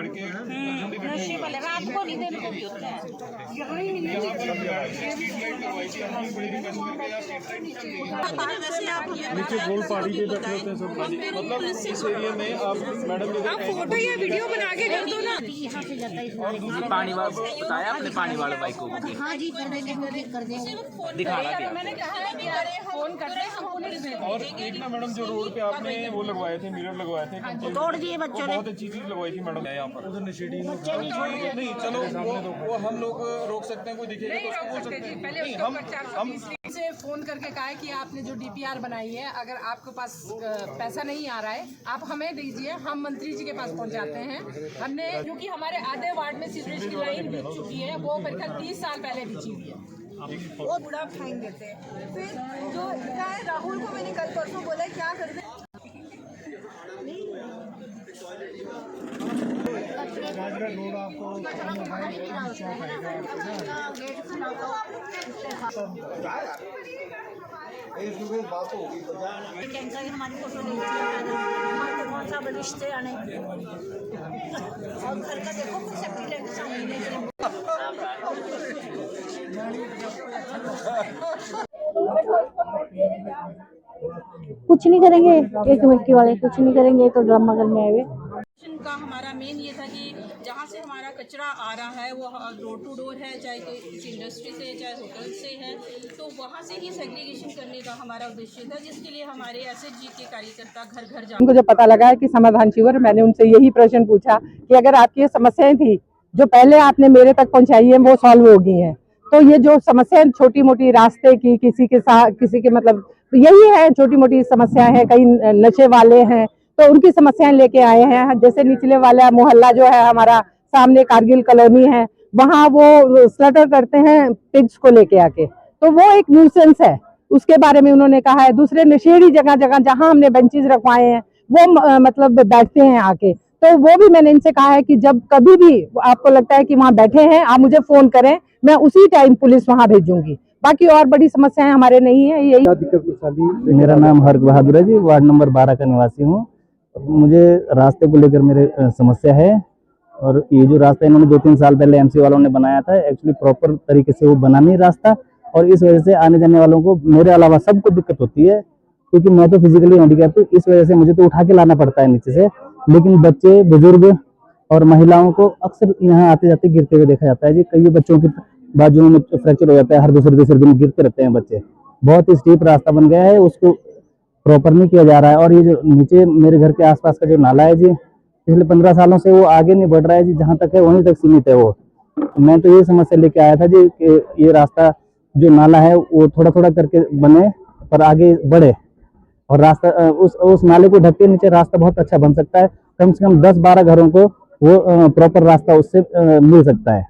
लड़के नशे वाले रात को नहीं दिन को भी होता है। नीचे गोल पहाड़ी पे बैठे होते हैं सब, मतलब इस एरिया में आप मैडम आप फोटो या वीडियो बना के कर दो ना। यहाँ से जाता है पानी वाला बताया आपने, पानी वाले बाइक को हाँ जी कर देंगे कर देंगे। दिखा रहा था। मैंने कहा है कि फोन कर दे हम पुलिस भेज और एक ना मैडम जो रोड पे आपने वो लगवाए थे, मिरर लगवाए थे, तोड़ दिए बच्चों ने। बहुत अच्छी चीज लगवाई थी मैडम यहाँ पर। उधर नशेड़ी नहीं, चलो वो हम लोग रोक सकते हैं, कोई दिखेगा तो उसको बोल सकते हैं। पहले नहीं, हम से फोन करके कहा है कि आपने जो डीपीआर बनाई है, अगर आपके पास पैसा नहीं आ रहा है आप हमें दीजिए, हम मंत्री जी के पास पहुंचाते हैं। हमने क्योंकि हमारे आधे वार्ड में सीवरेज की लाइन बिछ चुकी है, वो मेरे ख्याल 30 साल पहले बिछी हुई है। वो बुरा फाइन देते हैं। फिर जो क्या है, राहुल को मैंने कल परसों बोला क्या कर दे। हमारी फोटो नहीं कौन सा रिश्ते आने और घर का देखो कुछ कुछ नहीं करेंगे, एक मिट्टी वाले कुछ नहीं करेंगे, तो ड्रामा करने आए हुए। का हमारा मेन ये था कि जहाँ से हमारा कचरा आ रहा है वो डोर टू डोर है, चाहे कोई किसी इंडस्ट्री से चाहे होटल से है, तो वहाँ से ही सेग्रीगेशन करने का हमारा उद्देश्य था, जिसके लिए हमारे एसएचजी के कार्यकर्ता घर घर जा। उनको जब पता लगा है कि समाधान शिविर, मैंने उनसे यही प्रश्न पूछा कि अगर आपकी ये समस्याएं थी जो पहले आपने मेरे तक पहुँचाई है वो सॉल्व हो गई हैं, तो ये जो समस्याएं छोटी मोटी रास्ते की किसी के साथ किसी के मतलब यही है, छोटी मोटी समस्याएं हैं, कई नशे वाले हैं तो उनकी समस्याएं लेके आए हैं। जैसे निचले वाला मोहल्ला जो है हमारा, सामने कारगिल कॉलोनी है, वहाँ वो स्लटर करते हैं पिग्स को लेके आके, तो वो एक न्यूसेंस है, उसके बारे में उन्होंने कहा है। दूसरे नशेड़ी जगह जगह जहाँ हमने बेंचेस रखवाए हैं वो मतलब बैठते हैं आके, तो वो भी मैंने इनसे कहा है कि जब कभी भी आपको लगता है कि वहाँ बैठे हैं आप मुझे फोन करें, मैं उसी टाइम पुलिस वहाँ भेजूंगी। बाकी और बड़ी समस्याएं हमारे नहीं है। यही मेरा नाम हर्क बहादुर है जी, वार्ड नंबर 12 का निवासी हूँ। मुझे रास्ते को लेकर मेरे समस्या है, और ये जो रास्ता इन्होंने 2-3 साल पहले एमसी वालों ने बनाया था, एक्चुअली प्रॉपर तरीके से वो बना नहीं रास्ता, और इस वजह से आने जाने वालों को मेरे अलावा सबको दिक्कत होती है, क्योंकि मैं तो फिजिकली हैंडीकैप हूँ, इस वजह से मुझे तो उठा के लाना पड़ता है नीचे से। लेकिन बच्चे, बुजुर्ग और महिलाओं को अक्सर यहाँ आते जाते गिरते हुए देखा जाता है जी। कई बच्चों के बाजुओं में फ्रैक्चर हो जाता है, हर दूसरे दिन गिरते रहते हैं बच्चे। बहुत ही स्टीप रास्ता बन गया है, उसको प्रॉपर नहीं किया जा रहा है। और ये जो नीचे मेरे घर के आसपास का जो नाला है जी, पिछले 15 सालों से वो आगे नहीं बढ़ रहा है जी, जहाँ तक है वहीं तक सीमित है वो। मैं तो ये समस्या लेके आया था जी कि ये रास्ता जो नाला है वो थोड़ा थोड़ा करके बने पर आगे बढ़े, और रास्ता उस नाले को ढक के नीचे रास्ता बहुत अच्छा बन सकता है। कम से कम 10-12 घरों को वो प्रॉपर रास्ता उससे मिल सकता है।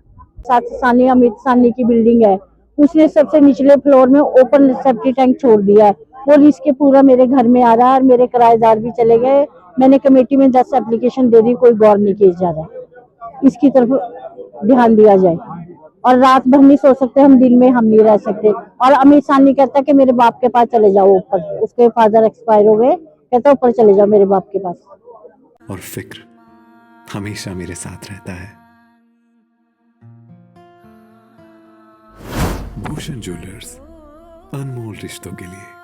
सानी अमित सानी की बिल्डिंग है, उसने सबसे निचले फ्लोर में ओपन सेप्टिक टैंक छोड़ दिया है, और इसके पूरा मेरे घर में आ रहा है, और मेरे किराएदार भी चले गए। मैंने कमेटी में 10 एप्लीकेशन दे दी, कोई गौर नहीं किया जा रहा। इसकी तरफ ध्यान दिया जाए, और रात भर नहीं सो सकते हम, दिन में हम नहीं रह सकते। और अमित सानी कहता कि मेरे बाप के पास चले जाओ ऊपर, उसके फादर एक्सपायर हो गए, कहता ऊपर चले जाओ मेरे बाप के पास। और फिक्र हमेशा मेरे साथ रहता है। भूषण ज्वेलर्स, अनमोल रिश्तों के लिए।